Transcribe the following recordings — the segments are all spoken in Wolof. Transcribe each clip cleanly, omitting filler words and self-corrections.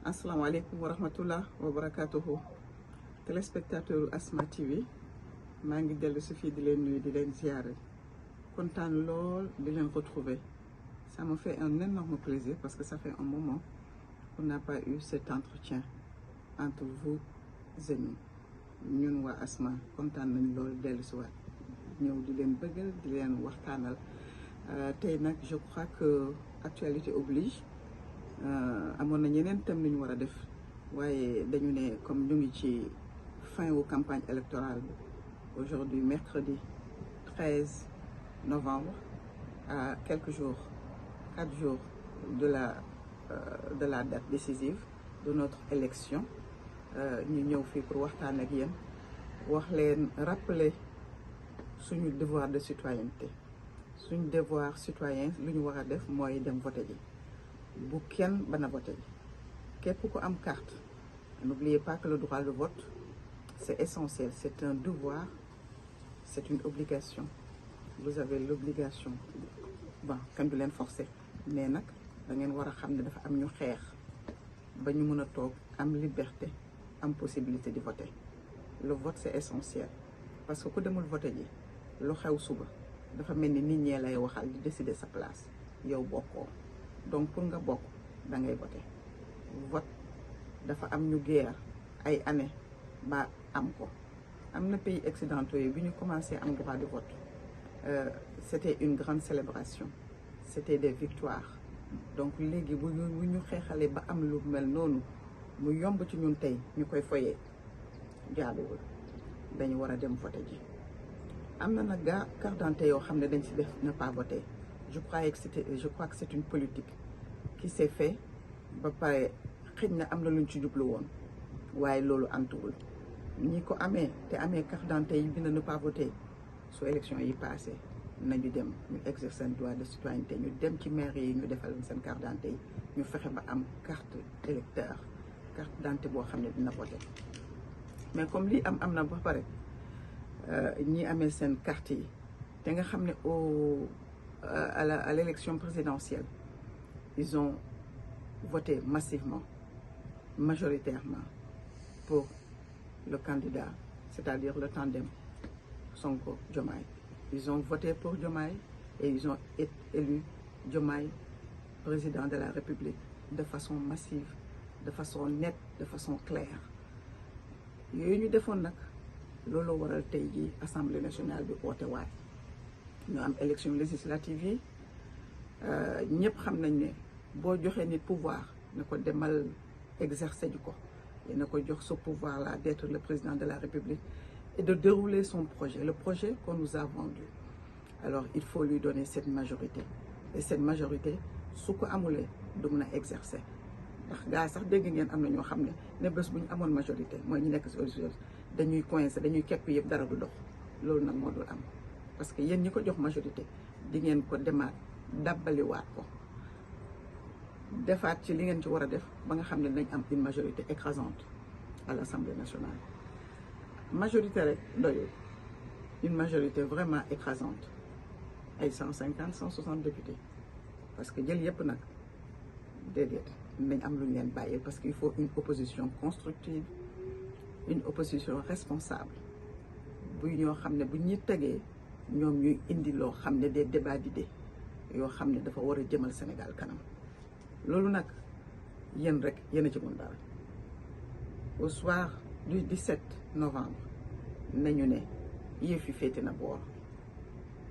asalaamaaleykum wa rahmatullah wa barakatuhu téléspectateur Asma TV maa ngi dellu si fii di leen nuyu di leen ziare kontaan lool di leen retrouver ça me fait un énorme plaisir parce que ça fait un moment qu'on n'a pas eu cet entretien entre vous et nous ñun waa Asma kontaan nañ lool dellu si waat ñëw di leen bëggal di leen waxtaanal tey nag je crois que actualité oblige amoon na ñeneen thème lu ñu war a def waaye dañu ne comme ñu ngi ci fin wu campagne électorale bi aujourd'hui mercredi 13 novembre à quelques jours 4 jours de la date décisive de notre élection ñu ñëw fii pour waxtaan ak yéen wax leen rappeler suñu devoir de citoyenneté suñu devoir citoyen lu ñu war a def mooy dem voter ji bu kenn bana voter ji képp ku am carte n'oubliez pas que le droit de vote c'est essentiel, c'est un devoir, c'est une obligation. Vous avez l'obligation bon kenn du leen forcer mais nag da ngeen war a xam ne dafa am ñu xeex ba ñu mën a toog am liberté am possibilité di voter. Le vote c'est essentiel parce que ku demul voter ji lu xew suba dafa mel ni nit ñee lay waxal di décider sa place yow bokkoo donc pour nga bokk da ngay voter. Vote dafa am ñu guerre ay années ba am ko am na pays occidentaux yi bi ñu commencé am droit de vote c'était une grande célébration, c'était des victoires. Donc léegi bu ñu xeexalee ba am lu mel noonu mu yomb ci ñun tey ñu koy foyee jaaduwul dañu war a dem voter ji. am na nag carte d'identité yoo xam ne dañ ci def ne pas voter. Je crois que c'est une politique qui s'est fait ba pare xëj na am na luñ ci jublu woon waaye loolu antuwul ñi ko amee te amee carte d'identité yi bind ne pas voter su élection yi passé nañu dem ñu exercer seen droit de citoyenneté ñu dem ci maire yi ñu defal seen carte d'identité yi ñu fexe ba am carte électeur carte d'identité boo xam ne dina voter. Mais comme lii am na ba pare ñi amee seen carte yi te nga xam ne à l'élection présidentielle ils ont voté massivement, majoritairement pour le candidat, c'est-à-dire le tandem Sonko-Diomaye. Ils ont voté pour Diomaye et ils ont élu Diomaye président de la République de façon massive, de façon nette, de façon claire. yooyu ñu defoon nag loolu waral tey jii Assemblée nationale bi oote waat ñu am élection législative yi ñëpp xam nañ ne boo joxee nit pouvoir na ko demal exercer ji ko na ko jox ce pouvoir là d'être le président de la République et de dérouler son projet, le projet qu'on nous a vendu. Alors il faut lui donner cette majorité et cette majorité su ko amulee du mën a exercer ndax gars sax dégg ngeen am na ñoo xam ne bés bu ñu amoon majorité mooy ñu nekk si autorité dañuy coincer dañuy képp yëpp dara du dox loolu nag moo dul am parce que yéen ñi ko jox majorité di ngeen ko demaat dabbaliwaat ko defaat ci li ngeen ci war a def ba nga xam ne dañ am une majorité écrasante à l'Assemblée nationale. Majorité rek doyul, une majorité vraiment écrasante ay 150 160 députés parce que jël yëpp nag déedéet nañ am lu ñu leen bàyyi parce qu'il faut une opposition constructive, une opposition responsable bu ñoo xam ne bu ñuy tegee ñoom ñuy indi loo xam ne des débats d'idées yoo xam ne dafa war a jëmal Sénégal kanam. loolu nag yéen rek yéen a ci mën dara. Au soir du 17 novembre nañu ne yëf yi féete na boor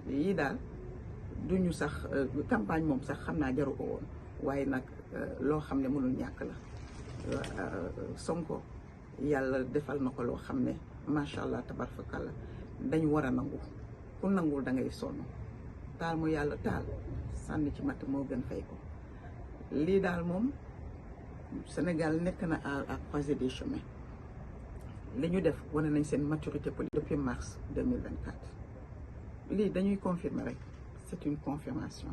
yii daal duñu sax campagne moom sax xam naa jaru ko woon waaye nag loo xam ne mënul ñàkk la. Sonko yàlla defal na ko loo xam ne macha allah tabarfakalla dañu war a nangu ku nangul da ngay sonn taal mu yàlla taal sànni ci matt moo gën fay ko. lii daal moom Sénégal nekk na à croisée des chemins li ñu def wane nañ seen maturité politique depuis mars 2024 lii dañuy confirmer rek c'est une confirmation.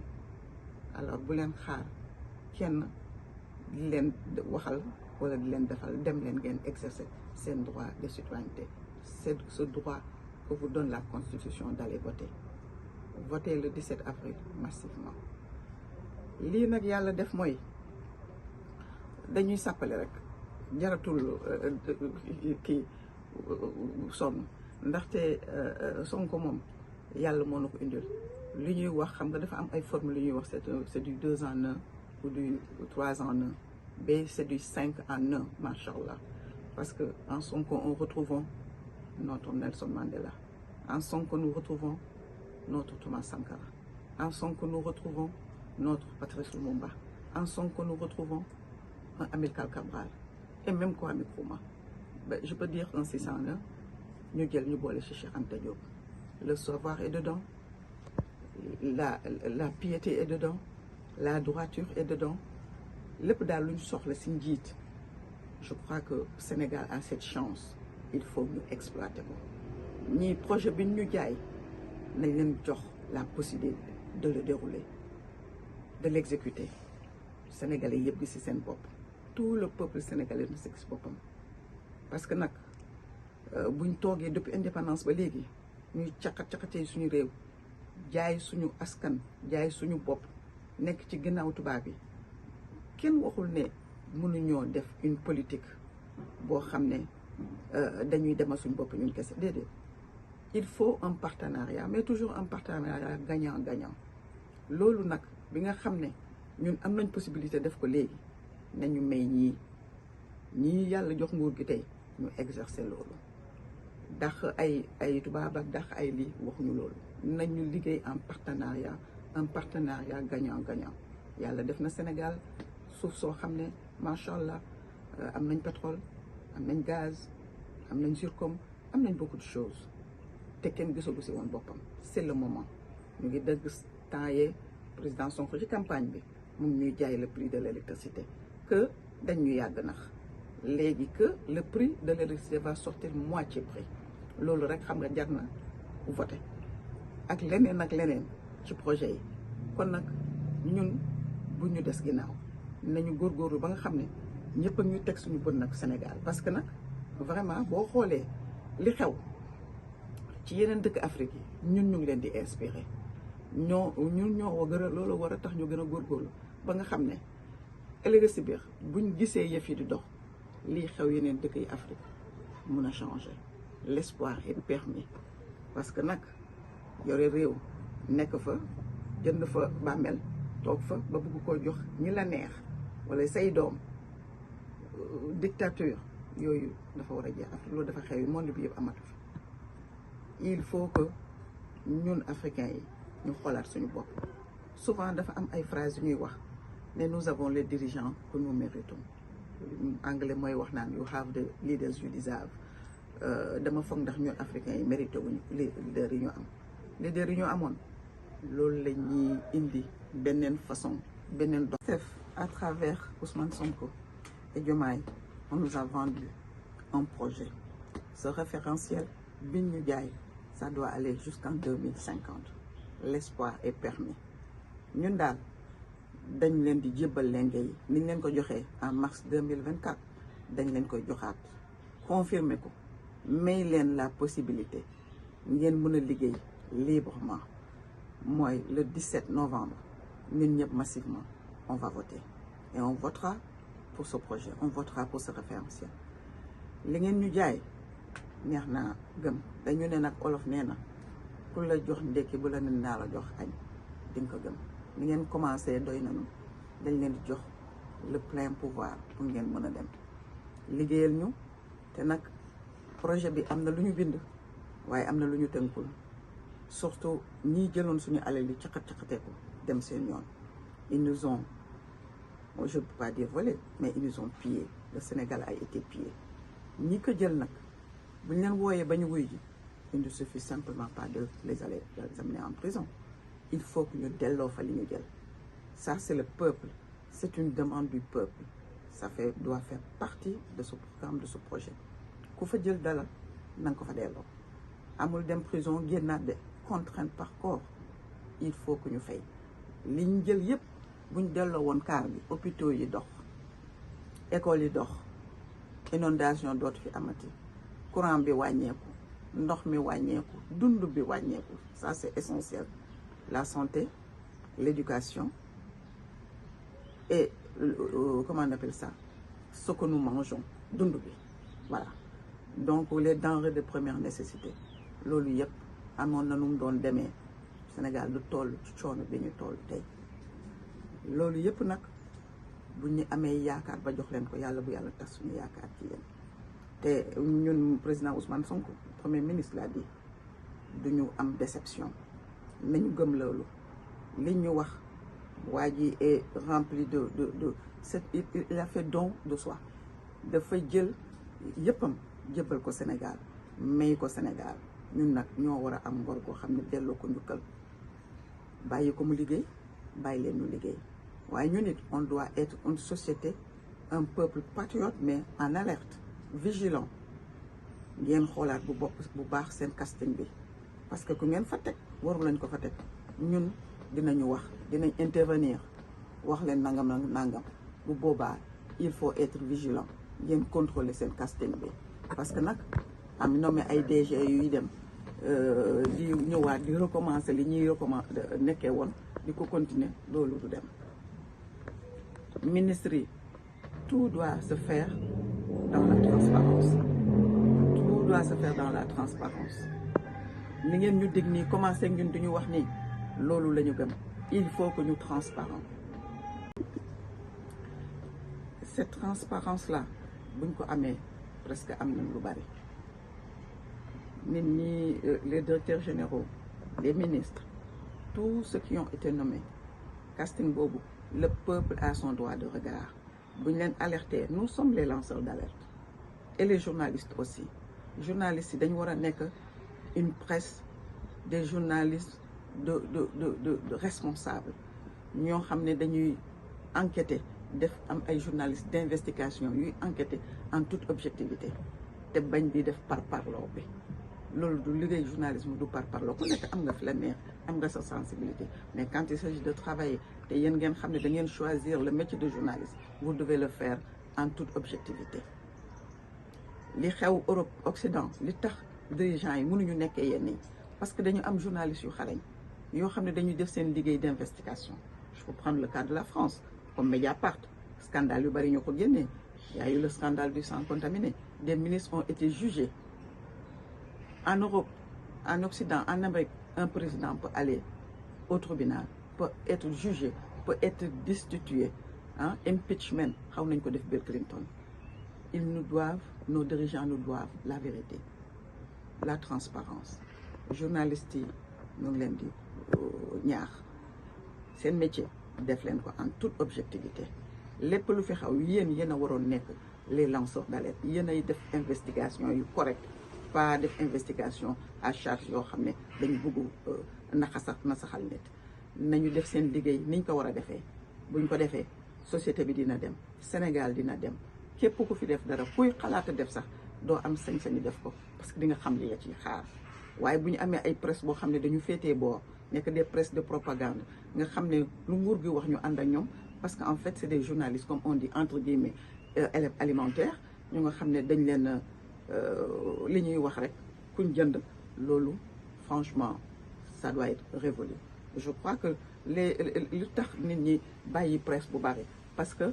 Alors bu leen xaar kenn di leen waxal wala di leen defal dem leen ngeen exercer seen droit de citoyenneté. C'est ce droit que vous donne la Constitution d'aller voter. Voter le 17 avril massivement. lii nag yàlla def mooy dañuy sàppale rek jaratul kii sonn ndaxte Sonko moom yàlla moo na ko indil li ñuy wax xam nga dafa am ay formes li ñuy wax c'est du 2 en 1 ou du 3 en 1 ba c'est du 5 en 1 machallah parce que en Sonko on retrouvons notre Nelson Mandela, en Sonko nous retrouvons notre Thomas Sankara, en Sonko nous retrouvons notre Patrice Lumumba, en Sonko nous retrouvons un Amilcar Cabral et même Kwame Nkrumah. Je peux dire un 601 ñu jël ñu boole ci Cheikh Anta Diop. Le savoir est dedans, la piété est dedans, la droiture est dedans. Lépp daal lu ñu soxla ci njiit. Je crois que Sénégal a cette chance. Il faut ñu exploiter ko ñii projet bi ñu jaay nañ leen jox la possibilité de le dérouler, de l'exécuter. Sénégalais yëpp gi ci seen bopp. Tout le peuple sénégalais na ci gis boppam parce que nag buñ toogee depuis indépendance ba léegi ñuy caqatee suñu réew jaay suñu askan jaay suñu bopp nekk ci ginnaaw tubaab yi kenn waxul ne mënuñoo def une politique boo xam ne dañuy demal suñu bopp ñun kese déedéet. Il faut un partenariat mais toujours un partenariat gagnant-gagnant loolu nag bi nga xam ne ñun am nañ possibilité def ko léegi nañu may ñii yàlla jox nguur gi tey ñu exercer loolu dax ay tubaab ak dax ay lii waxuñu loolu nañu liggéey en partenariat un partenariat gagnant-gagnant. Yàlla def na Sénégal suuf soo xam ne macha allah am nañ pétrole am nañ gaz am nañ zircon am nañ beaucoup de choses te kenn gisagu si woon boppam. C'est le moment ñu ngi dëgg temps yee président Sonko ci campagne bi mu ngi ñuy jaay le prix de l'électricité que dañ ñu yàgg nax léegi que le prix de l'électricité va sortir moitié prix loolu rek xam nga jar na voté ak leneen ci projet yi. kon nag ñun bu ñu des ginnaaw nañu góorgóorlu ba nga xam ne ñëpp a ñu teg suñu bët nag Sénégal parce que nag vraiment boo xoolee li xew ci yeneen dëkk Afrique yi ñun ñu ngi leen di inspiré ñun ñoo gën a loolu war a tax ñu gën a góorgóorlu ba nga xam ne ëllëg si biir buñ gisee yëf yi di dox lii xew yeneen dëkk yi Afrique mun a changer. L'espoir est permis parce que nag yore réew nekk fa jënd fa bàmmeel toog fa ba bëgg koo jox ñi la neex wala say doom dictature yooyu dafa war a jeex Afrique loolu dafa xew monde bi yëpp amatu fi. Il faut que ñun africains yi ñu xoolaat suñu bopp souvent dafa am ay phrases yu ñuy wax ne nous avons les dirigeants que nous méritons. Anglais mooy wax naan you have the leaders you deserve. Dama foog ndax ñun africains yi mérité wuñu leaders yi ñu am. Leaders yi ñu amoon loolu la ñuy indi beneen façon beneen dox. À travers Ousmane Sonko et Diomaye on nous a vendu un projet. Ce référentiel biñ ñu jaay ça doit aller jusqu'en 2050. L'espoir est permis. ñun daal dañ leen di jébbal lenge yi niñ leen ko joxee en mars 2024 dañ leen koy joxaat confirmer ko may leen la possibilité ngeen mën a liggéey librement. Mooy le 17 novembre ñun ñëpp massivement on va voter et on votera pour ce projet, on votera pour ce référentiel. Li ngeen ñu jaay neex naa gëm dañu ne nag olof nee na ku la jox ndekki bu la ne naa la jox añ di nga ko gëm. Ni ngeen commencé doy nañu dañ leen di jox le plein pouvoir pour ngeen mën a dem liggéeyal ñu te nag projet bi am na lu ñu bind waaye am na lu ñu tënkul. Surtout ñi jëloon suñu alal yi caqatee ko dem seen yoon. Ils nous ont, je ne peux pas dire volé, mais ils nous ont pillé. Le Sénégal a été pillé. ñi ko jël nag bu ñu leen wooyee ba ñu wuy ji il ne suffit simplement pas de les amener en prison. Il faut que ñu delloo fa li ñu jël. Ça c'est le peuple, c'est une demande du peuple. Ça doit faire partie de ce programme, de ce projet. Ku fa jël dala na nga ko fa delloo. Amul dem prison génnaat de contrainte par corps. Il faut que ñu fay li ñu jël yëpp buñ delloo woon kaar bi hôpitaux yi dox école yi dox inondation dootu fi amati courant bi wàññeeku ndox mi wàññeeku dund bi wàññeeku. Ça c'est essentiel. La santé, l'éducation et comment on appelle ça, ce que nous mangeons dund bi voilà donc les denrées de première nécessité loolu yëpp amoon na nu mu doon demee Sénégal du toll ci coono bi ñu toll tey loolu yëpp nag bu ñu amee yaakaar ba jox leen ko yàlla bu yàlla tas suñu yaakaar ci yéen te ñun président Ousmane Sonko premier ministre l'a dit du ñu am déception nañu gëm loolu li ñu wax waa ji est rempli de il a fait don de soi dafa jël yëppam jëbbal ko Sénégal may ko Sénégal ñun nag ñoo war a am ngor goo xam ne delloo ko njukkal bàyyi ko mu liggéey bàyyi leen ñu liggéey waaye ñun it on doit être une société un peuple patriote mais en alerte vigilant ngeen xoolaat bu baax seen casting bi parce que ku ngeen fa teg waru lañ ko fa teg ñun dinañu wax dinañ intervenir wax leen nangam bu boobaa il faut être vigilant ngeen contrôler seen casting bi parce que nag am nommé ay DG yuy dem di ñëwaat di recommencer li ñuy nekkee woon di ko continuer loolu du dem ministre yi tout doit se faire dans la transparence tout doit se faire dans la transparence li ngeen ñu dig nii commencé ñun duñu wax nii loolu la ñu gëm il faut que ñu transparent cette transparence là buñ ko amee presque am nañ lu bari nit ñi les directeurs généraux les ministres tous ceux qui ont été nommés casting boobu le peuple a son droit de regard buñ leen alerter nous sommes les lanceurs d'alerte et les journalistes aussi journalistes yi dañu war a nekk une presse des journalistes de responsables ñoo xam ne dañuy enquêter def am ay journalistes d'investigation yuy enquêter en toute objectivité te bañ di def parparloo bi loolu du liggéey journalisme du parparloo ku nekk am nga fi la neex am nga sa sensibilité mais quand il s'agit de travailler te yéen ngeen xam ne da ngeen choisir le métier de journaliste vous devez le faire en toute objectivité li xew Europe Occident li tax dirigeants yi mënuñu nekkee yenn yi parce que dañu am journalistes yu xarañ yoo xam ne dañuy def seen liggéey d'investigation je peux prendre le cas de la France comme Mediapart scandale yu bari ñoo ko génnee il y a eu le scandale du sang contaminé des ministres ont été jugés en Europe en Occident en Amérique un président peut aller au tribunal peut être jugé peut être destitué impeachment xaw nañ ko def Bill Clinton ils nous doivent nos dirigeants nous doivent la vérité la transparence journalistes yi ñu ngi leen di ñaax seen métier def leen ko en toute objectivité lépp lu fi xaw yéen a waroon nekk les lanceurs d'alerte yéen ay def investigation yu correct pas def investigation à charge yoo xam ne dañu bëgg nasaxal nit nañu def seen liggéey niñ ko war a defee buñ ko defee société bi dina dem Sénégal dina dem képp ku fi def dara kuy xalaata def sax doo am sañ-sañu def ko parce que di nga xam li nga ciy xaar waaye bu ñu amee ay presse boo xam ne dañu féetee boor nekk des presses de propagande nga xam ne lu nguur gi wax ñu ànd ak ñoom parce que en fait c'est des journalistes comme on dit entre guillemets élèves alimentaires ñu nga xam ne dañ leen li ñuy wax rek kuñ jënd loolu franchement ça doit être révolu je crois que lu tax nit ñi bàyyi presse bu bari parce que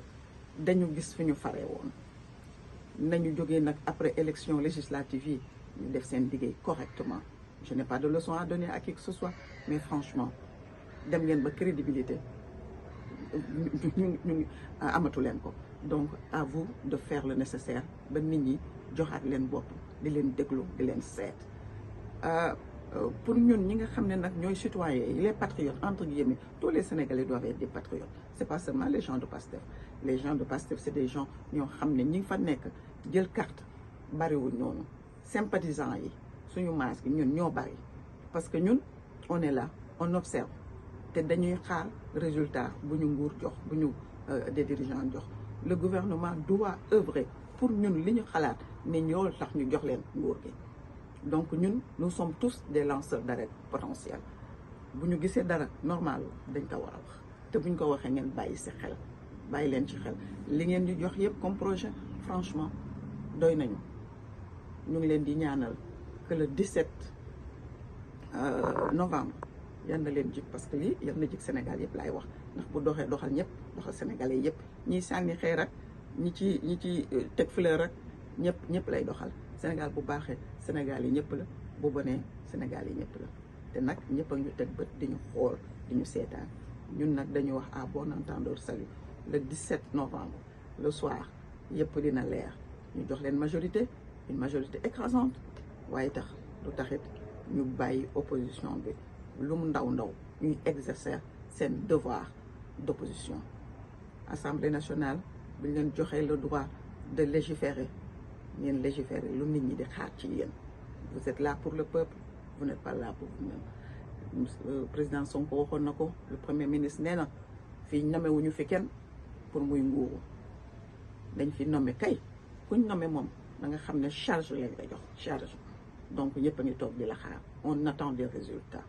dañu gis fi ñu faree woon nañu jógee nag après élection législative yi ñu def seen liggéey correctement je n'ai pas de leçon à donner à qui que ce soit mais franchement dem ngeen ba crédibilité ñu amatu leen ko donc à vous de faire le nécessaire ba nit ñi joxaat leen bopp di leen déglu di leen seet pour ñun ñi nga xam ne nag ñooy citoyens yi les patriotes entre guillemets tous les Sénégalais doivent être des patriotes c'est pas seulement les gens de Pastef les gens de Pastef c'est des gens ñoo xam ne ñi ngi fa nekk jël carte bariwuñ noonu sympathisants yi suñu maas gi ñun ñoo bari parce que ñun on est là on observe te dañuy xaar résultat bu ñu nguur jox bu ñu des dirigeants jox le gouvernement doit œuvrer pour ñun li ñu xalaat ne ñoo tax ñu jox leen nguur gi donc ñun nous sommes tous des lanceurs d'alerte potentiels bu ñu gisee dara normal dañ ko war a wax te buñ ko waxee ngeen bàyyi si xel bàyyi leen ci xel li ngeen di jox yëpp comme projet franchement doy nañu ñu ngi leen di ñaanal que le 17 novembre yan na leen jik parce que lii yan na jik Sénégal yëpp laay wax ndax bu doxee doxal ñëpp doxal sénégalais yëpp ñiy sànni xeer ak ñi ci teg fleur rek ñëpp lay doxal. Sénégal bu baaxee Sénégal yi ñëpp la, bu bonee Sénégal yi ñëpp la te nag ñëpp a ñu teg bët di ñu xool di ñu seetaan. ñun nag dañu wax à bon entendeur salut le 17 novembre le soir yëpp dina leer ñu jox leen majorité, une majorité écrasante, waaye tax lu taxit ñu bàyyi opposition bi lu mu ndaw ñuy exercer seen devoir d'opposition. Assemblée nationale bi ñu leen joxee le droit de légiférer ngeen légiférer lu nit ñi di xaar ci yéen. Vous êtes là pour le peuple, vous n'êtes pas là pour vous-même. Président Sonko waxoon na ko, le premier ministre nee na fii nomewuñu fi kenn pour muy nguuru, dañ fi nommé kay kuñ nommé moom da nga xam ne charge lañ la jox charge. Donc ñëpp a ngi toog di la xaar, on attend des résultats.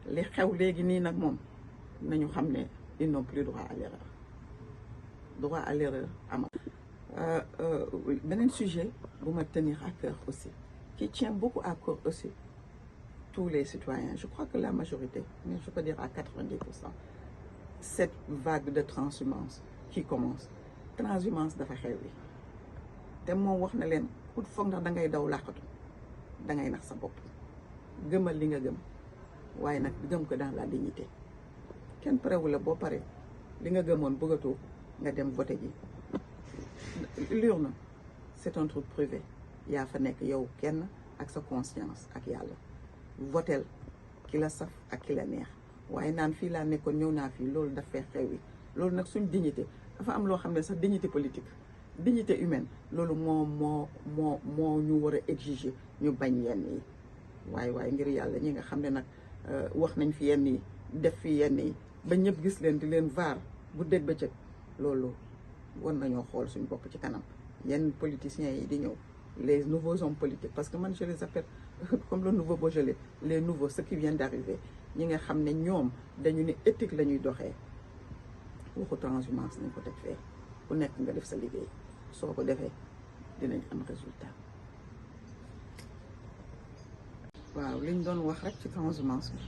li xew léegi nii nag moom nañu xam ne ils n'ont plus droit à l'erreur. Droit à l'erreur ama beneen sujet bu ma tenir à cœur aussi, qui tient beaucoup à cœur aussi tous les citoyens, je crois que la majorité, mais je peux dire à 90%, cette vague de transhumance qui commence. Transhumance dafa xew bi te moom wax na leen ku foog ndax da ngay daw làqatu da ngay nax sa bopp. Gëmal li nga gëm waaye nag gëm ko dans la dignité. Kenn parewu la boo pare li nga gëmoon bëggatoo nga dem voté ji. L'urne c'est un truc privé, yaa fa nekk yow kenn ak sa conscience ak yàlla. Votel ki la saf ak ki la neex waaye naan fii laa nekkoon ñëw naa fii, loolu dafay xewi. Loolu nag suñ dignité dafa am loo xam ne sax dignité politique, dignité humaine, loolu moo ñu war a exiger ñu bañ yenn yi. waaye ngir yàlla ñi nga xam ne nag wax nañ fi yenn yi, def fi yenn yi ba ñëpp gis leen di leen vaar bu dégg bëccëg, loolu war nañoo xool suñ bopp ci kanam. Yenn politiciens yi di ñëw, les nouveaux hommes politiques, parce que man je les appelle comme le nouveau Beaujolais, les nouveaux, ceux qui viennent d'arriver, ñi nga xam ne ñoom dañu ne éthique la ñuy doxee. Waxu transhumance nañ ko teg fee, ku nekk nga def sa liggéey, soo ko defee dinañ am résultat. waaw liñ doon wax rek ci transhumance bi,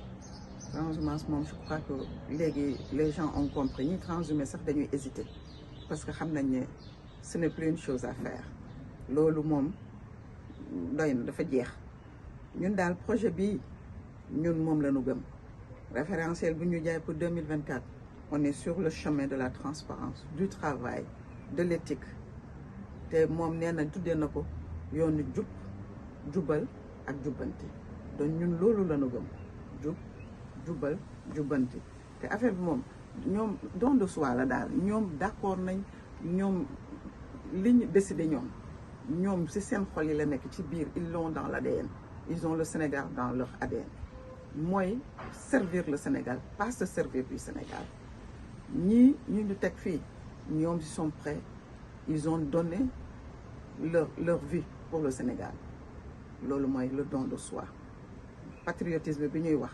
transhumance moom je crois que léegi les gens ont compris, ñi transhumé sax dañuy hésiter parce que xam nañ ne ce n'est plus une chose à faire. Loolu moom doy na, dafa jeex. ñun daal projet bii ñun moom la ñu gëm. Référentiel bu ñu jaay pour 2024, on est sur le chemin de la transparence, du travail, de l'éthique. te moom nee na tuddee na ko yoonu jub, jubal ak jubbanti. donc ñun loolu la ñu gëm, jub, jubal, jubbanti. te affaire bi moom ñoom don de soi la daal, ñoom d'accord nañ, ñoom li ñu décidé ñoom ci seen xol yi la nekk ci biir, ils l'ont dans l'ADN, ils ont le Sénégal dans leur ADN. mooy servir le Sénégal, pas se servir du Sénégal. ñii ñu teg fii ñoom ils sont prêts, ils ont donné leur vie pour le Sénégal. loolu mooy le don de soi. Patriotisme bi ñuy wax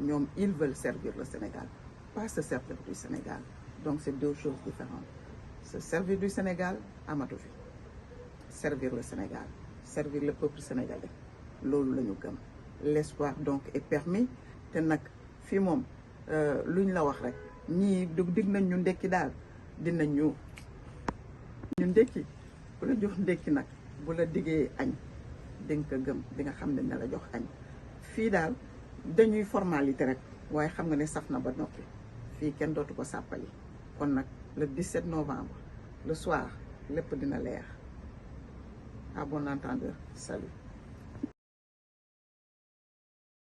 ñoom ils veulent servir le Sénégal, pas se servir du Sénégal. donc c'est deux choses différentes. se servir du Sénégal amatu fi, servir le Sénégal, servir le peuple sénégalais, loolu la ñu gëm. L'espoir donc est permis. te nag fii moom luñ la wax rek, ñii dig nañ ñu ndekki daal, dinañ ñu ndekki. bu la jox ndekki nag bu la diggee añ di nga ko gëm, di nga xam ne la jox añ. fii daal dañuy formalité rek waaye xam nga ne saf na ba noppi. fii kenn dootu ko sàppali. kon nag le 17 novembre le soir lépp dina leer. À bon entendeur, salut.